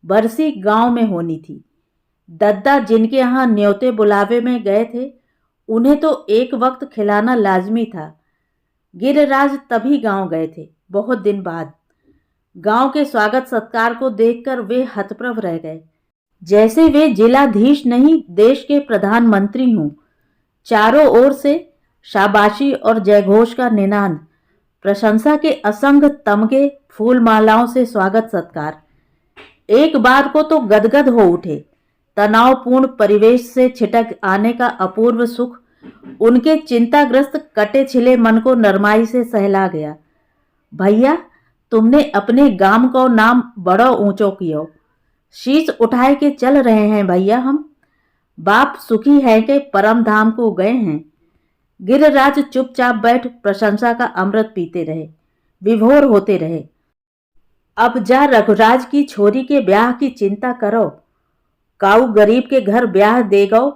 बरसी गांव में होनी थी। दद्दा जिनके यहाँ न्योते बुलावे में गए थे, उन्हें तो एक वक्त खिलाना लाजमी था। गिरिराज तभी गांव गए थे, बहुत दिन बाद। गांव के स्वागत सत्कार को देखकर वे हतप्रभ रह गए, जैसे वे जिलाधीश नहीं देश के प्रधानमंत्री हों। चारों ओर से शाबाशी और जयघोष का निनाद, प्रशंसा के असंख्य तमगे, फूल मालाओं से स्वागत सत्कार। एक बार को तो गदगद हो उठे। तनावपूर्ण परिवेश से छिटक आने का अपूर्व सुख उनके चिंताग्रस्त कटे छिले मन को नरमाई से सहला गया। भैया, तुमने अपने गांव को नाम बड़ो ऊंचो कियो। शीश उठाए के चल रहे हैं भैया हम। बाप सुखी है कि परम धाम को गए हैं। गिरिराज चुपचाप बैठ प्रशंसा का अमृत पीते रहे, विभोर होते रहे। अब जा रघुराज की छोरी के ब्याह की चिंता करो। काऊ गरीब के घर ब्याह देगो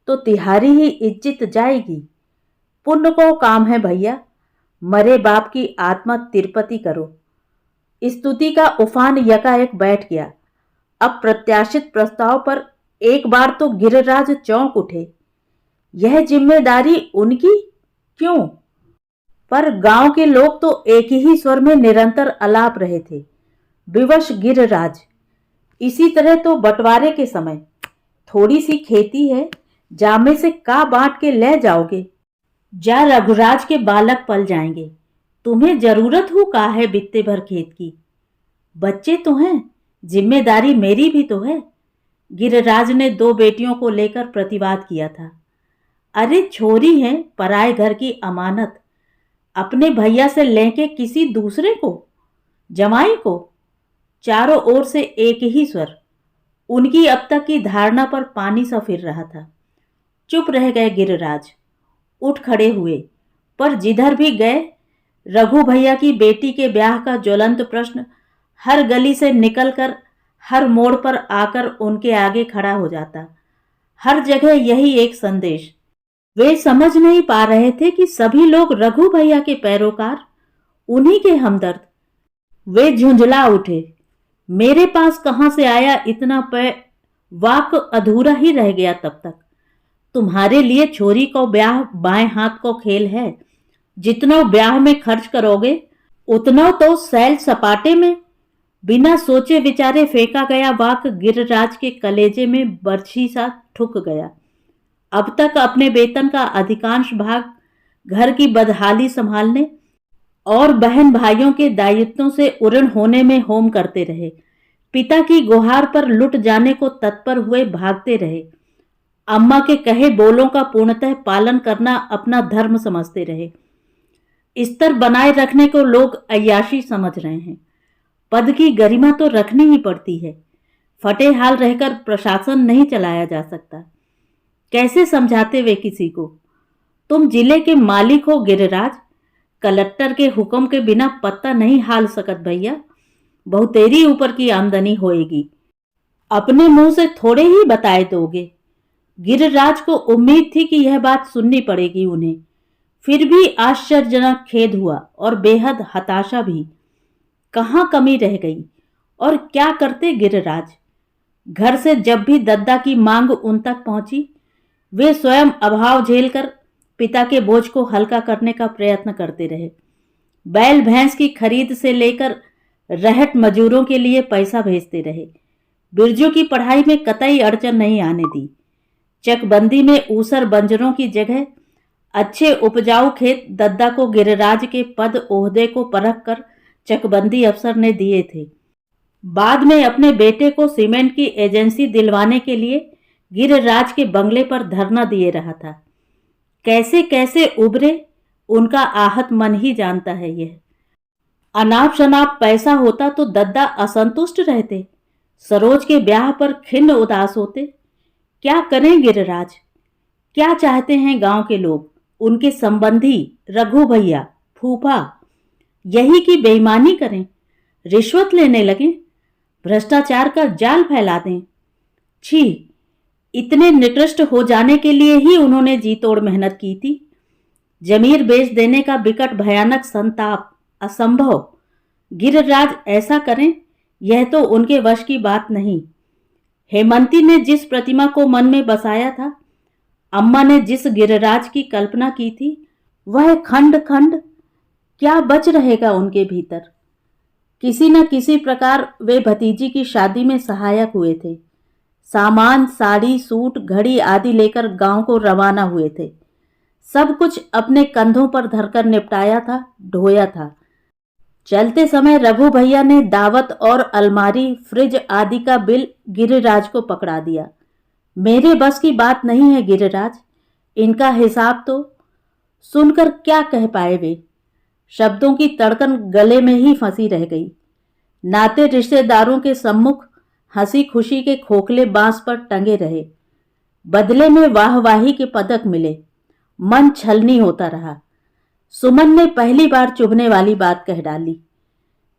तो तिहारी ही इज्जत जाएगी। पुण्य को काम है भैया, मरे बाप की आत्मा तिरुपति करो। स्तुति का उफान यकाएक बैठ गया। अब प्रत्याशित प्रस्ताव पर एक बार तो गिरिराज चौंक उठे। यह जिम्मेदारी उनकी क्यों? पर गांव के लोग तो एक ही स्वर में निरंतर अलाप रहे थे। विवश गिरिराज, इसी तरह तो बंटवारे के समय थोड़ी सी खेती है, जामे से का बांट के ले जाओगे। जा रघुराज के बालक पल जाएंगे। तुम्हें जरूरत हो का है बित्ते भर खेत की? बच्चे तो हैं, जिम्मेदारी मेरी भी तो है। गिरिराज ने 2 बेटियों को लेकर प्रतिवाद किया था। अरे छोरी हैं, पराए घर की अमानत, अपने भैया से लेके किसी दूसरे को, जमाई को। चारों ओर से एक ही स्वर। उनकी अब तक की धारणा पर पानी सा फिर रहा था। चुप रह गए गिरिराज। उठ खड़े हुए, पर जिधर भी गए रघु भैया की बेटी के ब्याह का ज्वलंत प्रश्न हर गली से निकलकर हर मोड़ पर आकर उनके आगे खड़ा हो जाता। हर जगह यही एक संदेश। वे समझ नहीं पा रहे थे कि सभी लोग रघु भैया के पैरोकार, उन्हीं के हमदर्द। वे झुंझला उठे। मेरे पास कहां से आया इतना वाक अधूरा ही रह गया तब तक। तुम्हारे लिए छोरी को ब्याह बाएं हाथ को खेल है। जितना ब्याह में खर्च करोगे उतना तो सैल सपाटे में। बिना सोचे विचारे फेंका गया वाक गिरिराज के कलेजे में बरछी सा ठुक गया। अब तक अपने वेतन का अधिकांश भाग घर की बदहाली संभालने और बहन भाइयों के दायित्वों से उऋण होने में होम करते रहे। पिता की गुहार पर लुट जाने को तत्पर हुए भागते रहे। अम्मा के कहे बोलों का पूर्णतः पालन करना अपना धर्म समझते रहे। स्तर बनाए रखने को लोग अय्याशी समझ रहे हैं। पद की गरिमा तो रखनी ही पड़ती है। फटे हाल रहकर प्रशासन नहीं चलाया जा सकता। कैसे समझाते वे किसी को? तुम जिले के मालिक हो गिरिराज, कलेक्टर के हुक्म के बिना पत्ता नहीं हाल सकत भैया। बहुतेरी ऊपर की आमदनी होएगी। अपने मुंह से थोड़े ही बताए दोगे। गिरिराज को उम्मीद थी कि यह बात सुननी पड़ेगी उन्हें। फिर भी आश्चर्यजनक खेद हुआ और बेहद हताशा भी। कहां कमी रह गई और क्या करते गिरिराज? घर से जब भी दद्दा की मांग उन तक पहुंची, वे स्वयं अभाव झेलकर पिता के बोझ को हल्का करने का प्रयत्न करते रहे। बैल भैंस की खरीद से लेकर रहट मजूरों के लिए पैसा भेजते रहे। बिरजू की पढ़ाई में कतई अड़चन नहीं आने दी। चकबंदी में ऊसर बंजरों की जगह अच्छे उपजाऊ खेत दद्दा को गिरिराज के पद ओहदे को परख कर चकबंदी अफसर ने दिए थे। बाद में अपने बेटे को सीमेंट की एजेंसी दिलवाने के लिए गिरिराज के बंगले पर धरना दिए रहा था। कैसे कैसे उभरे उनका आहत मन ही जानता है। यह अनाप शनाप पैसा होता तो दद्दा असंतुष्ट रहते, सरोज के ब्याह पर खिन्न उदास होते। क्या करें गिरिराज? क्या चाहते हैं गांव के लोग, उनके संबंधी, रघु भैया, फूफा? यही की बेईमानी करें, रिश्वत लेने लगें, भ्रष्टाचार का जाल फैला दें। छी, इतने निकृष्ट हो जाने के लिए ही उन्होंने जी तोड़ मेहनत की थी। जमीर बेच देने का विकट भयानक संताप, असंभव। गिरिराज ऐसा करें, यह तो उनके वश की बात नहीं। हेमंती ने जिस प्रतिमा को मन में बसाया था, अम्मा ने जिस गिरिराज की कल्पना की थी, वह खंड खंड क्या बच रहेगा उनके भीतर? किसी न किसी प्रकार वे भतीजी की शादी में सहायक हुए थे। सामान, साड़ी, सूट, घड़ी आदि लेकर गांव को रवाना हुए थे। सब कुछ अपने कंधों पर धरकर निपटाया था, ढोया था। चलते समय रघु भैया ने दावत और अलमारी, फ्रिज आदि का बिल गिरिराज को पकड़ा दिया। मेरे बस की बात नहीं है गिरिराज, इनका हिसाब तो। सुनकर क्या कह पाए वे? शब्दों की तड़कन गले में ही फंसी रह गई। नाते रिश्तेदारों के सम्मुख हंसी खुशी के खोखले बांस पर टंगे रहे। बदले में वाहवाही के पदक मिले। मन छलनी होता रहा। सुमन ने पहली बार चुभने वाली बात कह डाली।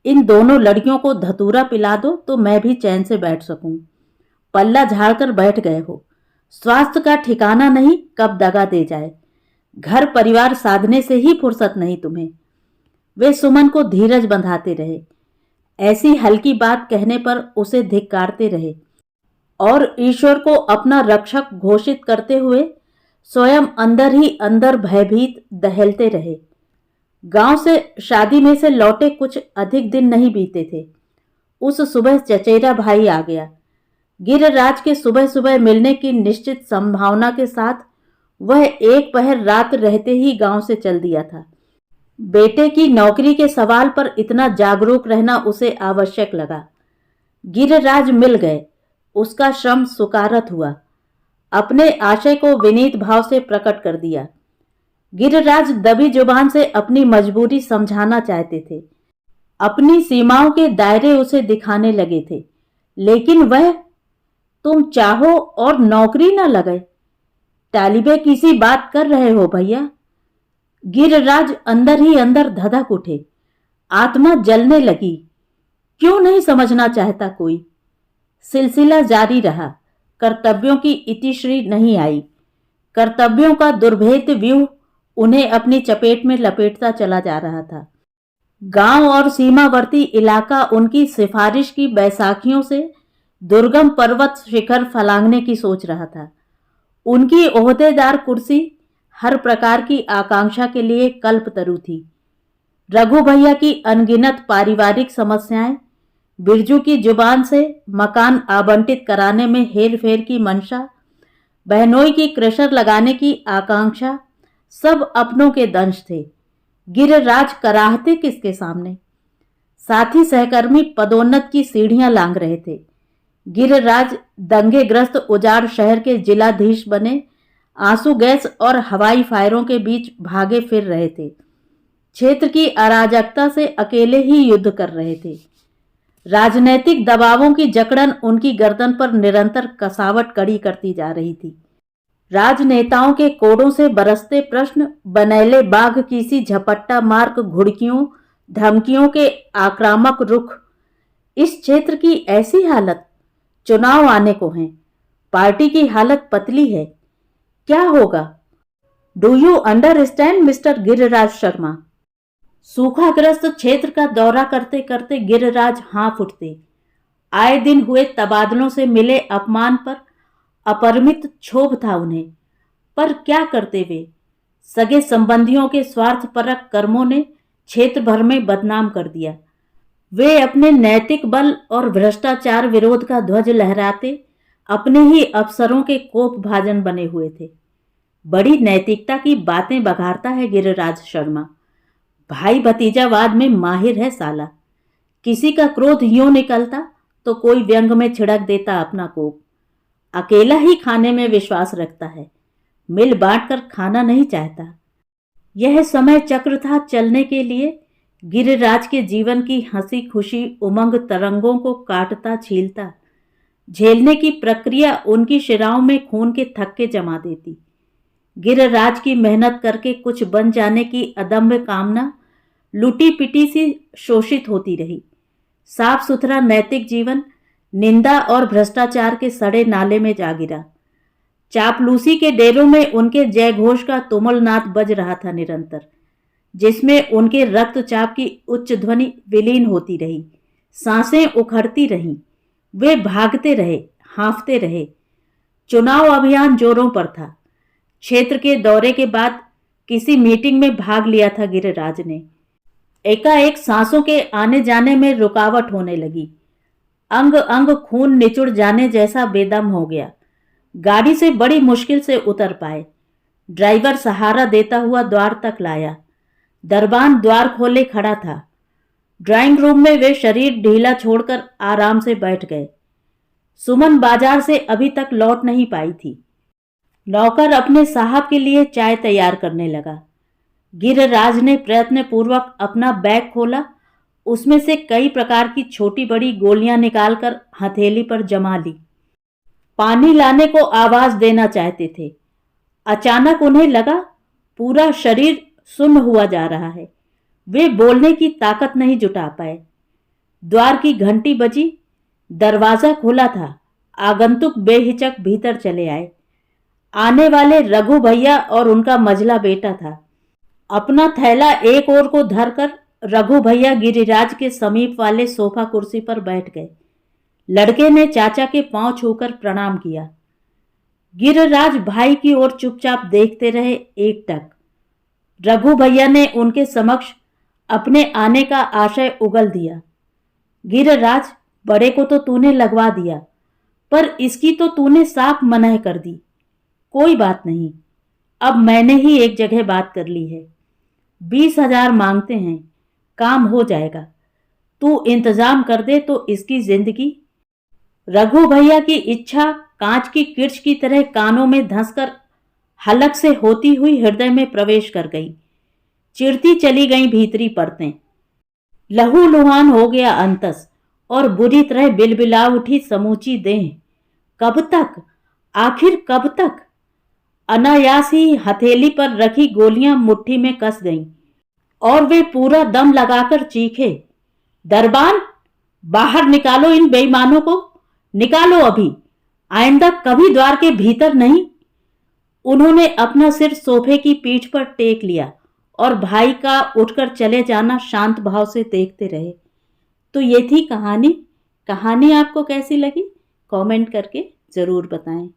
इन दोनों लड़कियों को धतूरा पिला दो तो मैं भी चैन से बैठ सकूं। पल्ला झाड़कर बैठ गए हो। स्वास्थ्य का ठिकाना नहीं, कब दगा दे जाए। घर परिवार साधने से ही फुर्सत नहीं तुम्हें। वे सुमन को धीरज बंधाते रहे। ऐसी हल्की बात कहने पर उसे धिक्कारते रहे और ईश्वर को अपना रक्षक घोषित करते हुए स्वयं अंदर ही अंदर भयभीत दहलते रहे। गांव से शादी में से लौटे कुछ अधिक दिन नहीं बीते थे। उस सुबह चचेरा भाई आ गया। गिरिराज के सुबह सुबह मिलने की निश्चित संभावना के साथ वह एक पहर रात रहते ही गांव से चल दिया था। बेटे की नौकरी के सवाल पर इतना जागरूक रहना उसे आवश्यक लगा। गिरिराज मिल गए। उसका श्रम सुकारत हुआ। अपने आशय को विनीत भाव से प्रकट कर दिया। गिरिराज दबी जुबान से अपनी मजबूरी समझाना चाहते थे। अपनी सीमाओं के दायरे उसे दिखाने लगे थे, लेकिन वह, तुम चाहो और नौकरी न लगे, तालिबे किसी बात कर रहे हो भैया? गिरिराज अंदर ही अंदर धधक उठे। आत्मा जलने लगी। क्यों नहीं समझना चाहता कोई? सिलसिला जारी रहा। कर्तव्यों की इतिश्री नहीं आई। कर्तव्यों का दुर्भेद्य व्यूह उन्हें अपनी चपेट में लपेटता चला जा रहा था। गांव और सीमावर्ती इलाका उनकी सिफारिश की बैसाखियों से दुर्गम पर्वत शिखर फलांगने की सोच रहा था। उनकी ओहदेदार कुर्सी हर प्रकार की आकांक्षा के लिए कल्पतरु थी। रघु भैया की अनगिनत पारिवारिक समस्याएं, बिरजू की जुबान से मकान आवंटित कराने में हेर फेर की मंशा, बहनोई की क्रशर लगाने की आकांक्षा, सब अपनों के दंश थे। गिरिराज कराहते किसके सामने? साथी सहकर्मी पदोन्नत की सीढ़ियां लांघ रहे थे। गिरिराज दंगेग्रस्त उजाड़ शहर के जिलाधीश बने आंसू गैस और हवाई फायरों के बीच भागे फिर रहे थे। क्षेत्र की अराजकता से अकेले ही युद्ध कर रहे थे। राजनैतिक दबावों की जकड़न उनकी गर्दन पर निरंतर कसावट कड़ी करती जा रही थी। राजनेताओं के कोड़ों से बरसते प्रश्न, बनैले बाघ की सी झपट्टा मार्क घुड़कियों, धमकियों के आक्रामक रुख। इस क्षेत्र की ऐसी हालत, चुनाव आने को हैं, पार्टी की हालत पतली है, क्या होगा? Do you understand mister Giriraj Sharma? सूखाग्रस्त क्षेत्र का दौरा करते करते गिरिराज हाँफ उठते। आए दिन हुए तबादलों से मिले अपमान पर अपरिमित क्षोभ था उन्हें, पर क्या करते वे? सगे संबंधियों के स्वार्थपरक कर्मों ने क्षेत्र भर में बदनाम कर दिया। वे अपने नैतिक बल और भ्रष्टाचार विरोध का ध्वज लहराते अपने ही अफसरों के कोप भाजन बने हुए थे। बड़ी नैतिकता की बातें बघारता है गिरिराज शर्मा। भाई भतीजावाद में माहिर है साला। किसी का क्रोध यूं निकलता तो कोई व्यंग में छिड़क देता अपना कोप। अकेला ही खाने में विश्वास रखता है, मिल बांट कर खाना नहीं चाहता। यह समय चक्र था चलने के लिए। गिरिराज के जीवन की हंसी खुशी उमंग तरंगों को काटता छीलता। झेलने की प्रक्रिया उनकी शिराओं में खून के थक्के जमा देती। गिरिराज की मेहनत करके कुछ बन जाने की अदम्य कामना लुटी पिटी सी शोषित होती रही। साफ सुथरा नैतिक जीवन निंदा और भ्रष्टाचार के सड़े नाले में जा गिरा। चापलूसी के डेरों में उनके जय घोष का तुमुल नाद बज रहा था निरंतर, जिसमें उनके रक्तचाप की उच्च ध्वनि विलीन होती रही। सांसें उखड़ती रहीं। वे भागते रहे, हांफते रहे। चुनाव अभियान जोरों पर था। क्षेत्र के दौरे के बाद किसी मीटिंग में भाग लिया था गिरिराज ने। एकाएक सांसों के आने जाने में रुकावट होने लगी। अंग अंग खून निचुड़ जाने जैसा बेदम हो गया। गाड़ी से बड़ी मुश्किल से उतर पाए। ड्राइवर सहारा देता हुआ द्वार तक लाया। दरबान द्वार खोले खड़ा था। ड्राइंग रूम में वे शरीर ढीला छोड़कर आराम से बैठ गए। सुमन बाजार से अभी तक लौट नहीं पाई थी। नौकर अपने साहब के लिए चाय तैयार करने लगा। गिरिराज ने प्रयत्नपूर्वक अपना बैग खोला। उसमें से कई प्रकार की छोटी बड़ी गोलियां निकालकर हथेली पर जमा ली। पानी लाने को आवाज देना चाहते थे। अचानक उन्हें लगा पूरा शरीर सुन्न हुआ जा रहा है। वे बोलने की ताकत नहीं जुटा पाए। द्वार की घंटी बजी। दरवाजा खुला था। आगंतुक बेहिचक भीतर चले आए। आने वाले रघु भैया और उनका मझला बेटा था। अपना थैला एक ओर को धरकर रघु भैया गिरिराज के समीप वाले सोफा कुर्सी पर बैठ गए। लड़के ने चाचा के पांव छूकर प्रणाम किया। गिरिराज भाई की ओर चुपचाप देखते रहे एकटक। रघु भैया ने उनके समक्ष अपने आने का आशय उगल दिया। गिरिराज, बड़े को तो तूने लगवा दिया, पर इसकी तो तूने साफ मनाह कर दी। कोई बात नहीं, अब मैंने ही एक जगह बात कर ली है। 20,000 मांगते हैं, काम हो जाएगा। तू इंतजाम कर दे तो इसकी जिंदगी। रघु भैया की इच्छा कांच की किर्च की तरह कानों में धंसकर हलक से होती हुई हृदय में प्रवेश कर गई। चिरती चली गई भीतरी परतें। लहू लुहान हो गया अंतस और बुरी तरह बिलबिला उठी समूची देह। कब तक, आखिर कब तक? अनायास ही हथेली पर रखी गोलियां मुट्ठी में कस गईं और वे पूरा दम लगाकर चीखे, दरबान, बाहर निकालो इन बेईमानों को, निकालो अभी, आइंदा कभी द्वार के भीतर नहीं। उन्होंने अपना सिर सोफे की पीठ पर टेक लिया और भाई का उठकर चले जाना शांत भाव से देखते रहे। तो ये थी कहानी। कहानी आपको कैसी लगी कमेंट करके जरूर बताएं।